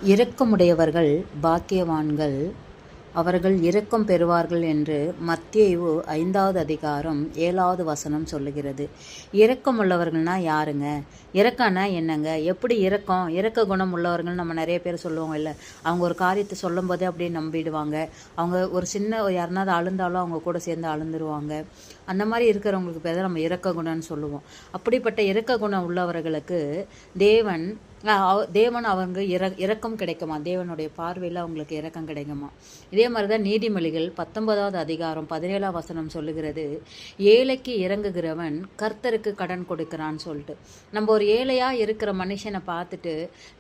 இரக்கமுடையவர்கள் பாக்கியவான்கள், அவர்கள் இரக்கம் பெறுவார்கள் என்று மத்தேயு 5வது அதிகாரம் 7வது வசனம் சொல்லுகிறது. இரக்கம் உள்ளவர்கள்னா யாருங்க? இரக்கம்னா என்னங்க? எப்படி இரக்க குணம் உள்ளவர்கள் நம்ம நிறைய பேர் சொல்லுவோம் இல்லை? அவங்க ஒரு காரியத்தை சொல்லும் போதே அப்படியே நம்பிடுவாங்க. அவங்க ஒரு சின்ன யாருனாவது அழுந்தாலும் அவங்க கூட சேர்ந்து அழுந்துருவாங்க. அந்த மாதிரி இருக்கிறவங்களுக்கு பேர் தான் நம்ம இரக்க குணம்னு சொல்லுவோம். அப்படிப்பட்ட இரக்க குணம் உள்ளவர்களுக்கு தேவன் அவங்க இரக்கம் கிடைக்குமா? தேவனுடைய பார்வையில் அவங்களுக்கு இரக்கம் கிடைக்குமா? இதே மாதிரி தான் நீதிமொழிகள் 19வது அதிகாரம் 17ஆம் வசனம் சொல்லுகிறது, ஏழைக்கு இறங்குகிறவன் கர்த்தருக்கு கடன் கொடுக்கிறான்னு சொல்லிட்டு. நம்ம ஒரு ஏழையாக இருக்கிற மனுஷனை பார்த்துட்டு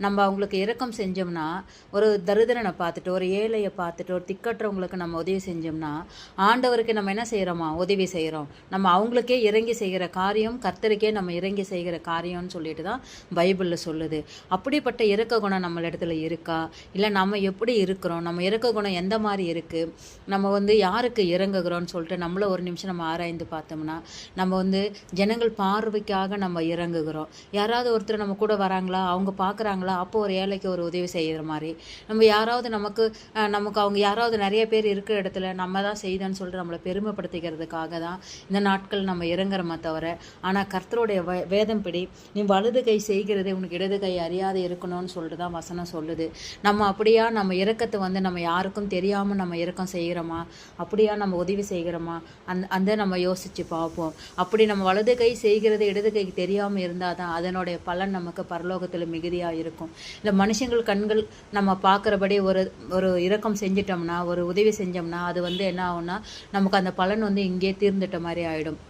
நம்ம அவங்களுக்கு இரக்கம் செஞ்சோம்னா, ஒரு தரித்திரனை பார்த்துட்டு, ஒரு ஏழையை பார்த்துட்டு, ஒரு திக்கற்றவங்களுக்கு நம்ம உதவி செஞ்சோம்னா, ஆண்டவருக்கு நம்ம என்ன செய்கிறோமா? உதவி செய்கிறோம். நம்ம அவங்களுக்கே இறங்கி செய்கிற காரியம், கர்த்தருக்கே நம்ம இறங்கி செய்கிற காரியம்னு சொல்லிட்டு தான் பைபிளில் சொல்லுது. அப்படிப்பட்ட இரக்க குணம் நம்மளிடத்துல இருக்கா? இல்லை நம்ம எப்படி இருக்கிறோம்? நம்ம இரக்க குணம் எந்த மாதிரி இருக்குது? நம்ம யாருக்கு இறங்குகிறோன்னு சொல்லிட்டு நம்மள ஒரு நிமிஷம் நம்ம ஆராய்ந்து பார்த்தோம்னா, நம்ம ஜனங்கள் பார்வைக்காக நம்ம இறங்குகிறோம். யாராவது ஒருத்தர் நம்ம கூட வராங்களா, அவங்க பார்க்குறாங்களா, அப்போ ஒரு ஏழைக்கு ஒரு உதவி செய்கிற மாதிரி. நம்ம யாராவது நமக்கு அவங்க யாராவது நிறைய பேர் இருக்கிற இடத்துல நம்ம தான் செய்தோன்னு சொல்லிட்டு நம்மளை பெருமைப்படுத்திக்கிறதுக்காக தான் இந்த நாட்கள் நம்ம இறங்குறோமே தவிர, ஆனால் கர்த்தருடைய வேதம் படி நீ வலது கை செய்கிறதே உனக்கு இடது கை அறியாத இருக்கணும்னு சொல்லிட்டு தான் வசனம் சொல்லுது. நம்ம அப்படியா நம்ம இரக்கத்தை நம்ம யாருக்கும் தெரியாமல் நம்ம இரக்கம் செய்கிறோமா? அப்படியா நம்ம உதவி செய்கிறோமா? அந்த நம்ம யோசித்து பார்ப்போம். அப்படி நம்ம வலது கை செய்கிறது இடது கைக்கு தெரியாமல் இருந்தால் தான் அதனுடைய பலன் நமக்கு பரலோகத்தில் மிகுதியாக இருக்கும். இல்லை மனுஷங்கள் கண்கள் நம்ம பார்க்குறபடி ஒரு இரக்கம் செஞ்சிட்டோம்னா, ஒரு உதவி செஞ்சோம்னா, அது என்ன ஆகும்னா, நமக்கு அந்த பலன் இங்கே தீர்ந்துட்ட மாதிரி ஆகிடும்.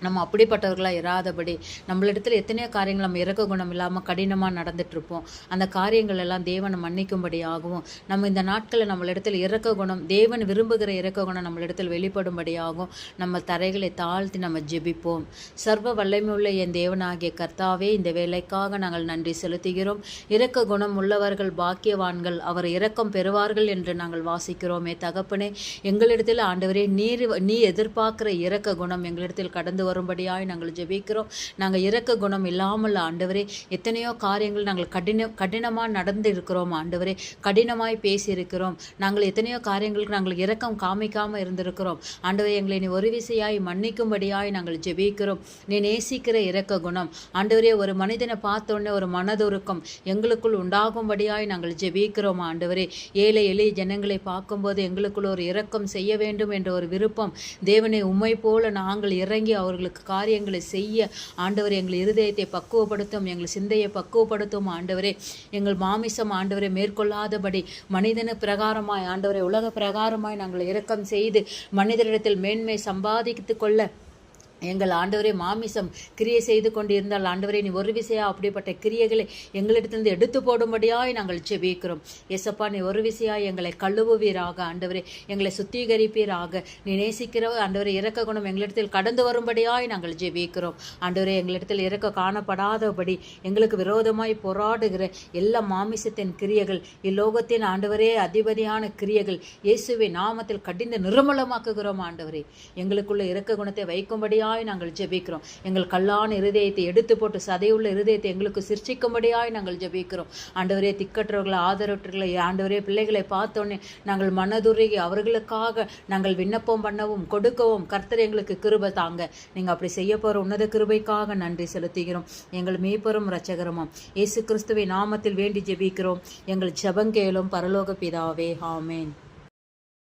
நம்ம அப்படிப்பட்டவர்களாக இராதபடி நம்மளிடத்தில் எத்தனையோ காரியங்கள் நம்ம இரக்க குணம் இல்லாமல் கடினமாக நடந்துகிட்ருப்போம். அந்த காரியங்கள் எல்லாம் தேவனை மன்னிக்கும்படி ஆகும். நம்ம இந்த நாட்களில் நம்மளிடத்தில் இரக்க குணம், தேவன் விரும்புகிற இரக்க குணம் நம்மளிடத்தில் வெளிப்படும்படி ஆகும். நம்ம தரைகளை தாழ்த்தி நம்ம ஜெபிப்போம். சர்வ வல்லமையுள்ள என் தேவனாகிய கர்த்தாவே, இந்த வேலைக்காக நாங்கள் நன்றி செலுத்துகிறோம். இரக்க குணம் உள்ளவர்கள் பாக்கியவான்கள், அவர் இரக்கம் பெறுவார்கள் என்று நாங்கள் வாசிக்கிறோமே தகப்பனே. எங்களிடத்தில் ஆண்டவரே நீ எதிர்பார்க்கிற இரக்க குணம் எங்களிடத்தில் கடந்து வரும்படியாய் நாங்கள் ஜெபிக்கிறோம். நாங்கள் இரக்க குணம் இல்லாமல் ஆண்டவரே எத்தனையோ காரியங்கள் நாங்கள் கடினமாக நடந்து இருக்கிறோம் ஆண்டவரே. கடினமாய் பேசியிருக்கிறோம். நாங்கள் எத்தனையோ காரியங்களுக்கு நாங்கள் இரக்கம் காமிக்காமல் இருந்திருக்கிறோம் ஆண்டவரே. எங்களை நீ ஒரு விசையாய் மன்னிக்கும்படியாய் நாங்கள் ஜெபிக்கிறோம். நீ நேசிக்கிற இரக்க குணம் ஆண்டவரே, ஒரு மனிதனை பார்த்தோன்னே ஒரு மனதுருக்கம் எங்களுக்குள் உண்டாகும்படியாய் நாங்கள் ஜெபிக்கிறோம் ஆண்டவரே. ஏழை எளிய ஜனங்களை பார்க்கும்போது எங்களுக்குள் ஒரு இரக்கம் செய்ய வேண்டும் என்ற ஒரு விருப்பம் தேவனை உம்மை போல நாங்கள் இறங்கி அவர்களுக்கு காரியங்களை செய்ய ஆண்டவரே எங்கள் இருதயத்தை பக்குவப்படுத்தும், எங்கள் சிந்தையை பக்குவப்படுத்தும் ஆண்டவரே. எங்கள் மாமிசம் ஆண்டவரை மேற்கொள்ளாதபடி மனிதன பிரகாரமாய் ஆண்டவரை உலக பிரகாரமாய் நாங்கள் இரக்கம் செய்து மனிதரிடத்தில் மேன்மை சம்பாதித்து கொள்ள எங்கள் ஆண்டவரே மாமிசம் கிரியை செய்து கொண்டிருந்தால் ஆண்டவரே நீ ஒரு விசையா அப்படிப்பட்ட கிரியைகளை எங்களிடத்திலிருந்து எடுத்து போடும்படியாய் நாங்கள் ஜெபிக்கிறோம். ஏசப்பா, நீ ஒரு விசையாய் எங்களை கழுவுவீராக ஆண்டவரே, எங்களை சுத்திகரிப்பீராக. நீ நேசிக்கிற ஆண்டவரே இரக்க குணம் எங்களிடத்தில் கடந்து வரும்படியாய் நாங்கள் ஜெபிக்கிறோம் ஆண்டவரே. எங்களிடத்தில் இரக்க காணப்படாதபடி எங்களுக்கு விரோதமாய் போராடுகிற எல்லா மாமிசத்தின் கிரியைகள், இலோகத்தின் ஆண்டவரே அதிபதியான கிரியைகள் இயேசுவின் நாமத்தில் கடிந்து நிர்மூலமாக்குகிறோம் ஆண்டவரே. எங்களுக்குள்ள இரக்க குணத்தை வைக்கும்படியாய் நாங்கள் ஜெபிக்கிறோம். எங்கள் கல்லான இருதயத்தை எடுத்து போட்டு சதையுள்ள இருதயத்தை எங்களுக்கு சிருஷ்டிக்கும்படியாய் நாங்கள் ஜெபிக்கிறோம் ஆண்டவரே. திக்கற்றவர்களை ஆதரவற்றவர்களை ஆண்டவரே பிள்ளைகளை பார்த்தோன்னே நாங்கள் மனதுருகி அவர்களுக்காக நாங்கள் விண்ணப்பம் பண்ணவும் கொடுக்கவும் கர்த்தர் எங்களுக்கு கிருபை தாங்க. நீங்கள் அப்படி செய்ய போகிற உன்னத கிருபைக்காக நன்றி செலுத்துகிறோம். எங்கள் மீட்பரும் இரட்சகருமாம் இயேசு கிறிஸ்துவின் நாமத்தில் வேண்டி ஜெபிக்கிறோம். எங்கள் ஜெபங்கேளும் பரலோக பிதாவே, ஆமென்.